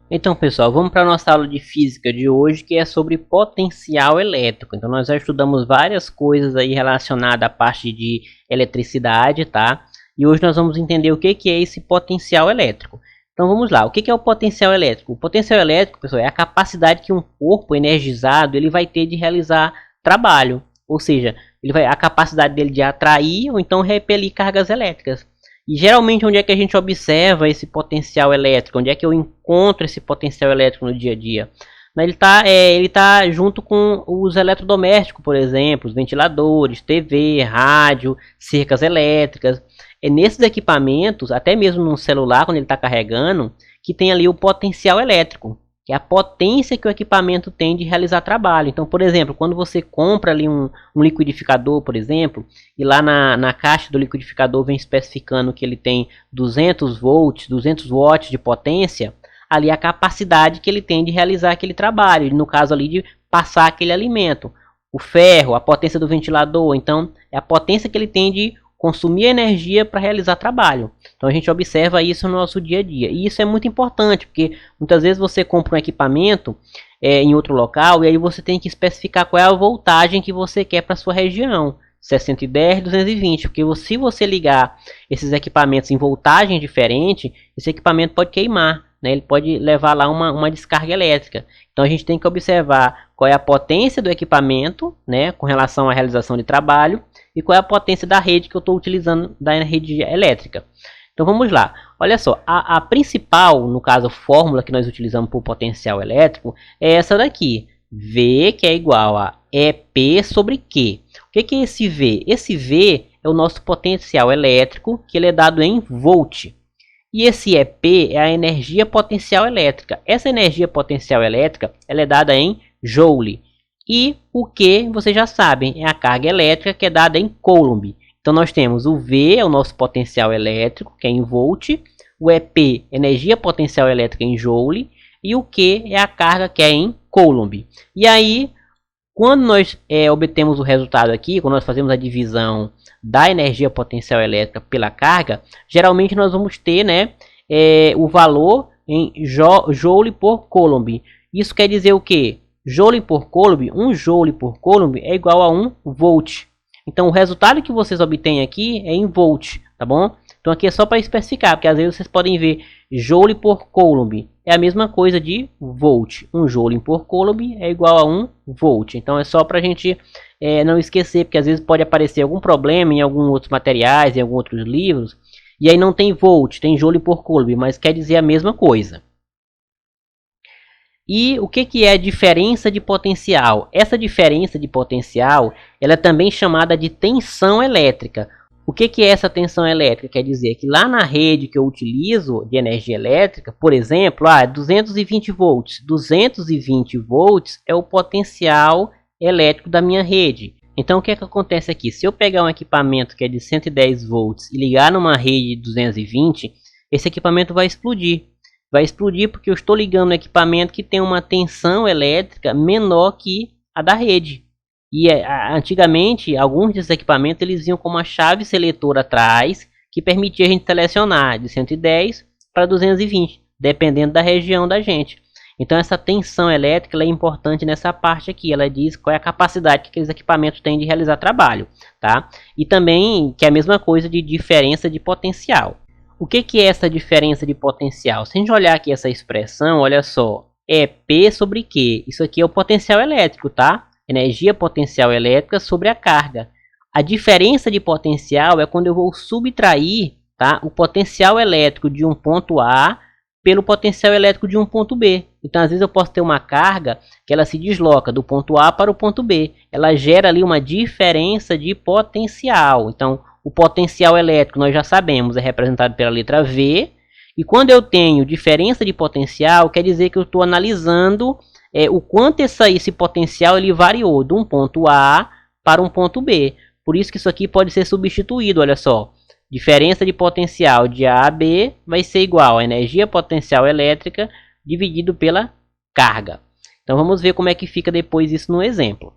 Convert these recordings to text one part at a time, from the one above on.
Então, pessoal, vamos para a nossa aula de física de hoje, que é sobre potencial elétrico. Então, nós já estudamos várias coisas aí relacionadas à parte de eletricidade, tá? E hoje nós vamos entender o que é esse potencial elétrico. Então, vamos lá. O que é o potencial elétrico? O potencial elétrico, pessoal, é a capacidade que um corpo energizado ele vai ter de realizar trabalho. Ou seja, a capacidade dele de atrair ou então repelir cargas elétricas. E geralmente onde é que a gente observa esse potencial elétrico? Onde é que eu encontro esse potencial elétrico no dia a dia? Ele tá junto com os eletrodomésticos, por exemplo, os ventiladores, TV, rádio, cercas elétricas. É nesses equipamentos, até mesmo no celular, quando ele está carregando, que tem ali o potencial elétrico, que é a potência que o equipamento tem de realizar trabalho. Então, por exemplo, quando você compra ali um liquidificador, por exemplo, e lá na caixa do liquidificador vem especificando que ele tem 200 volts, 200 watts de potência, ali é a capacidade que ele tem de realizar aquele trabalho, no caso ali de passar aquele alimento. O ferro, a potência do ventilador, então é a potência que ele tem de consumir energia para realizar trabalho. Então a gente observa isso no nosso dia a dia. E isso é muito importante, porque muitas vezes você compra um equipamento em outro local e aí você tem que especificar qual é a voltagem que você quer para a sua região. 610, 220, porque se você ligar esses equipamentos em voltagem diferente, esse equipamento pode queimar, né? Ele pode levar lá uma descarga elétrica. Então a gente tem que observar qual é a potência do equipamento, né, com relação à realização de trabalho, e qual é a potência da rede que eu estou utilizando da rede elétrica. Então vamos lá, olha só, a principal, no caso, fórmula que nós utilizamos para o potencial elétrico é essa daqui, V, que é igual a EP sobre Q. O que é esse V? Esse V é o nosso potencial elétrico, que ele é dado em volt. E esse EP é a energia potencial elétrica. Essa energia potencial elétrica ela é dada em joule. E o Q, vocês já sabem, é a carga elétrica que é dada em coulomb. Então nós temos o V, é o nosso potencial elétrico, que é em volt. O EP, energia potencial elétrica em joule. E o Q é a carga que é em coulomb. E aí, quando nós obtemos o resultado aqui, quando nós fazemos a divisão da energia potencial elétrica pela carga, geralmente nós vamos ter, né, o valor em joule por coulomb. Isso quer dizer o quê? Joule por coulomb, 1 joule por coulomb é igual a 1 volt. Então o resultado que vocês obtêm aqui é em volt, tá bom? Então aqui é só para especificar, porque às vezes vocês podem ver joule por coulomb é a mesma coisa de volt. 1 joule por coulomb é igual a 1 volt. Então é só para a gente não esquecer, porque às vezes pode aparecer algum problema em alguns outros materiais, em alguns outros livros, e aí não tem volt, tem joule por coulomb, mas quer dizer a mesma coisa. E o que é a diferença de potencial? Essa diferença de potencial ela é também chamada de tensão elétrica. O que é essa tensão elétrica? Quer dizer que lá na rede que eu utilizo de energia elétrica, por exemplo, 220 volts. 220 volts é o potencial elétrico da minha rede. Então o que acontece aqui? Se eu pegar um equipamento que é de 110 volts e ligar numa rede de 220, esse equipamento vai explodir. Vai explodir porque eu estou ligando um equipamento que tem uma tensão elétrica menor que a da rede. E antigamente, alguns desses equipamentos eles vinham com uma chave seletora atrás que permitia a gente selecionar de 110 para 220, dependendo da região da gente. Então essa tensão elétrica é importante nessa parte aqui. Ela diz qual é a capacidade que aqueles equipamentos têm de realizar trabalho, tá? E também que é a mesma coisa de diferença de potencial. O que é essa diferença de potencial? Se a gente olhar aqui essa expressão, olha só, é P sobre Q. Isso aqui é o potencial elétrico, tá? Energia potencial elétrica sobre a carga. A diferença de potencial é quando eu vou subtrair, tá, o potencial elétrico de um ponto A pelo potencial elétrico de um ponto B. Então, às vezes eu posso ter uma carga que ela se desloca do ponto A para o ponto B. Ela gera ali uma diferença de potencial. Então, o potencial elétrico, nós já sabemos, é representado pela letra V. E quando eu tenho diferença de potencial, quer dizer que eu estou analisando o quanto esse potencial ele variou de um ponto A para um ponto B. Por isso que isso aqui pode ser substituído, olha só. Diferença de potencial de A a B vai ser igual a energia potencial elétrica dividido pela carga. Então vamos ver como é que fica depois isso no exemplo.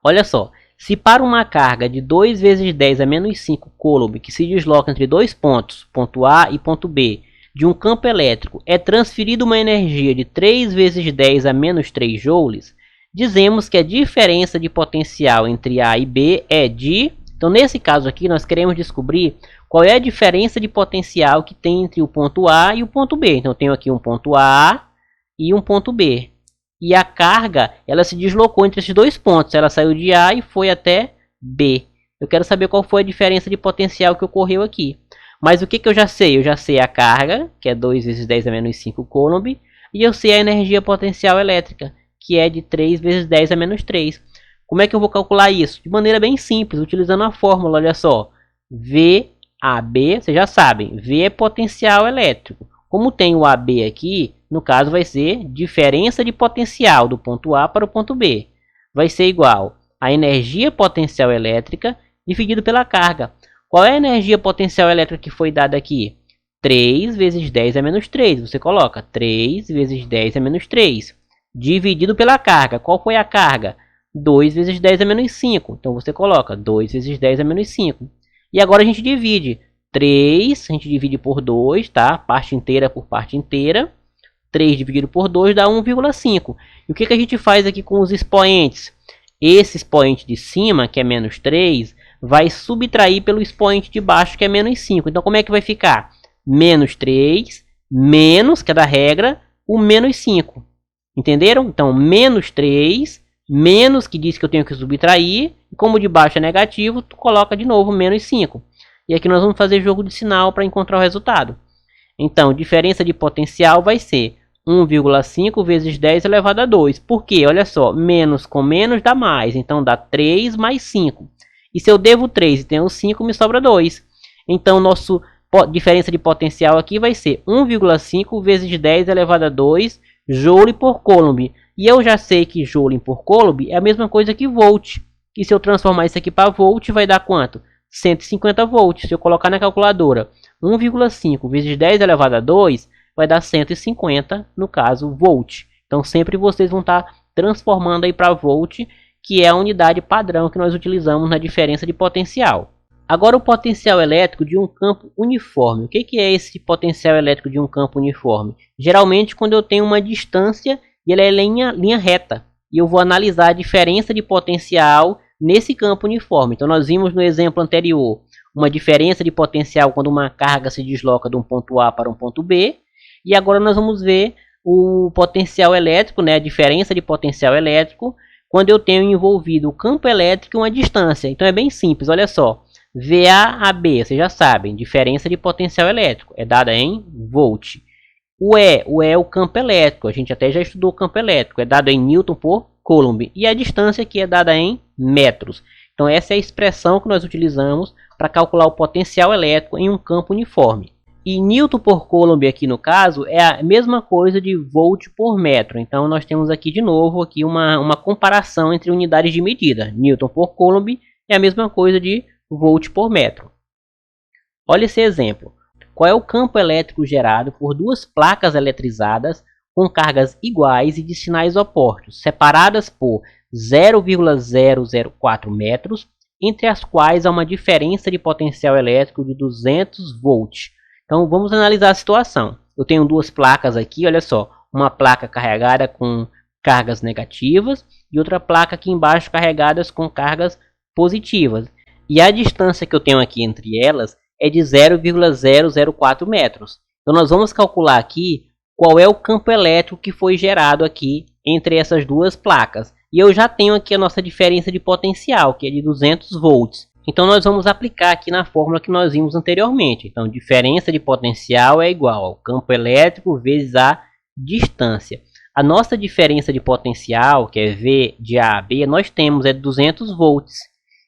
Olha só. Se para uma carga de 2 vezes 10 a menos 5 coulomb que se desloca entre dois pontos, ponto A e ponto B, de um campo elétrico é transferida uma energia de 3 vezes 10 a menos 3 joules, dizemos que a diferença de potencial entre A e B é de... Então, nesse caso aqui, nós queremos descobrir qual é a diferença de potencial que tem entre o ponto A e o ponto B. Então, eu tenho aqui um ponto A e um ponto B. E a carga, ela se deslocou entre esses dois pontos. Ela saiu de A e foi até B. Eu quero saber qual foi a diferença de potencial que ocorreu aqui. Mas o que eu já sei? Eu já sei a carga, que é 2 vezes 10 a menos 5 coulomb. E eu sei a energia potencial elétrica, que é de 3 vezes 10 a menos 3. Como é que eu vou calcular isso? De maneira bem simples, utilizando a fórmula, olha só. VAB, vocês já sabem, V é potencial elétrico. Como tem o AB aqui, no caso vai ser diferença de potencial do ponto A para o ponto B. Vai ser igual a energia potencial elétrica dividido pela carga. Qual é a energia potencial elétrica que foi dada aqui? 3 vezes 10 a menos 3. Você coloca 3 vezes 10 a menos 3. Dividido pela carga. Qual foi a carga? 2 vezes 10 a menos 5. Então você coloca 2 vezes 10 a menos 5. E agora a gente divide 3, a gente divide por 2, tá? Parte inteira por parte inteira. 3 dividido por 2 dá 1,5. E o que a gente faz aqui com os expoentes? Esse expoente de cima, que é menos 3, vai subtrair pelo expoente de baixo, que é menos 5. Então como é que vai ficar? Menos 3, menos, que é da regra, o menos 5. Entenderam? Então menos 3... menos, que diz que eu tenho que subtrair, e como de baixo é negativo, tu coloca de novo menos 5. E aqui nós vamos fazer jogo de sinal para encontrar o resultado. Então, diferença de potencial vai ser 1,5 vezes 10 elevado a 2. Por quê? Olha só, menos com menos dá mais, então dá 3 mais 5. E se eu devo 3 e tenho 5, me sobra 2. Então, nossa diferença de potencial aqui vai ser 1,5 vezes 10 elevado a 2 joule por coulomb. E eu já sei que joule por coulomb é a mesma coisa que volt. E se eu transformar isso aqui para volt, vai dar quanto? 150 volts. Se eu colocar na calculadora 1,5 vezes 10 elevado a 2, vai dar 150, no caso, volt. Então, sempre vocês vão estar transformando aí para volt, que é a unidade padrão que nós utilizamos na diferença de potencial. Agora, o potencial elétrico de um campo uniforme. O que é esse potencial elétrico de um campo uniforme? Geralmente, quando eu tenho uma distância e ela é linha reta. E eu vou analisar a diferença de potencial nesse campo uniforme. Então, nós vimos no exemplo anterior uma diferença de potencial quando uma carga se desloca de um ponto A para um ponto B. E agora nós vamos ver o potencial elétrico, né, a diferença de potencial elétrico, quando eu tenho envolvido o campo elétrico e uma distância. Então, é bem simples, olha só. VA/AB, vocês já sabem, diferença de potencial elétrico, é dada em volt. O E é o campo elétrico, a gente até já estudou o campo elétrico, é dado em Newton por Coulomb. E a distância aqui é dada em metros. Então essa é a expressão que nós utilizamos para calcular o potencial elétrico em um campo uniforme. E Newton por Coulomb aqui no caso é a mesma coisa de volt por metro. Então nós temos aqui de novo aqui uma comparação entre unidades de medida. Newton por Coulomb é a mesma coisa de volt por metro. Olha esse exemplo. Qual é o campo elétrico gerado por duas placas eletrizadas com cargas iguais e de sinais opostos, separadas por 0,004 metros, entre as quais há uma diferença de potencial elétrico de 200 volts. Então vamos analisar a situação. Eu tenho duas placas aqui, olha só, uma placa carregada com cargas negativas e outra placa aqui embaixo carregadas com cargas positivas. E a distância que eu tenho aqui entre elas é de 0,004 metros. Então nós vamos calcular aqui qual é o campo elétrico que foi gerado aqui entre essas duas placas. E eu já tenho aqui a nossa diferença de potencial, que é de 200 volts. Então nós vamos aplicar aqui na fórmula que nós vimos anteriormente. Então diferença de potencial é igual ao campo elétrico vezes a distância. A nossa diferença de potencial, que é V de A a B, nós temos é 200 volts.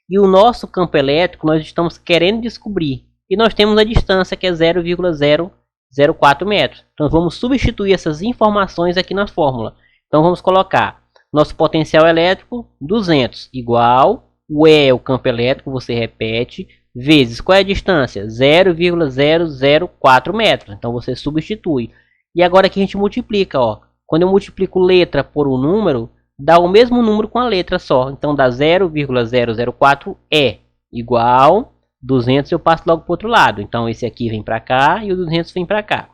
E o nosso campo elétrico nós estamos querendo descobrir. E nós temos a distância que é 0,004 metros. Então vamos substituir essas informações aqui na fórmula. Então vamos colocar nosso potencial elétrico 200 igual, o E é o campo elétrico, você repete, vezes qual é a distância? 0,004 metros. Então você substitui. E agora aqui a gente multiplica. Ó. Quando eu multiplico letra por um número, dá o mesmo número com a letra só. Então dá 0,004 é igual 200, eu passo logo para o outro lado. Então esse aqui vem para cá e o 200 vem para cá.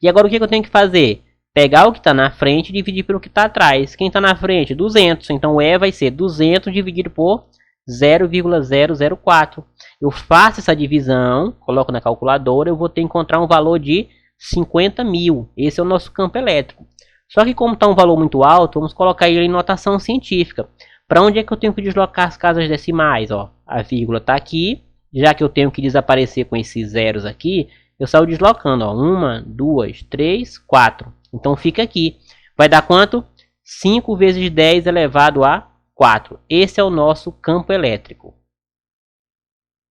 E agora o que eu tenho que fazer? Pegar o que está na frente e dividir pelo que está atrás. Quem está na frente? 200. Então o E vai ser 200 dividido por 0,004. Eu faço essa divisão, coloco na calculadora, eu vou ter que encontrar um valor de 50.000. Esse é o nosso campo elétrico. Só que como está um valor muito alto, vamos colocar ele em notação científica. Para onde é que eu tenho que deslocar as casas decimais? Ó, a vírgula está aqui. Já que eu tenho que desaparecer com esses zeros aqui, eu saio deslocando. 1, 2, 3, 4. Então fica aqui. Vai dar quanto? 5 vezes 10 elevado a 4. Esse é o nosso campo elétrico.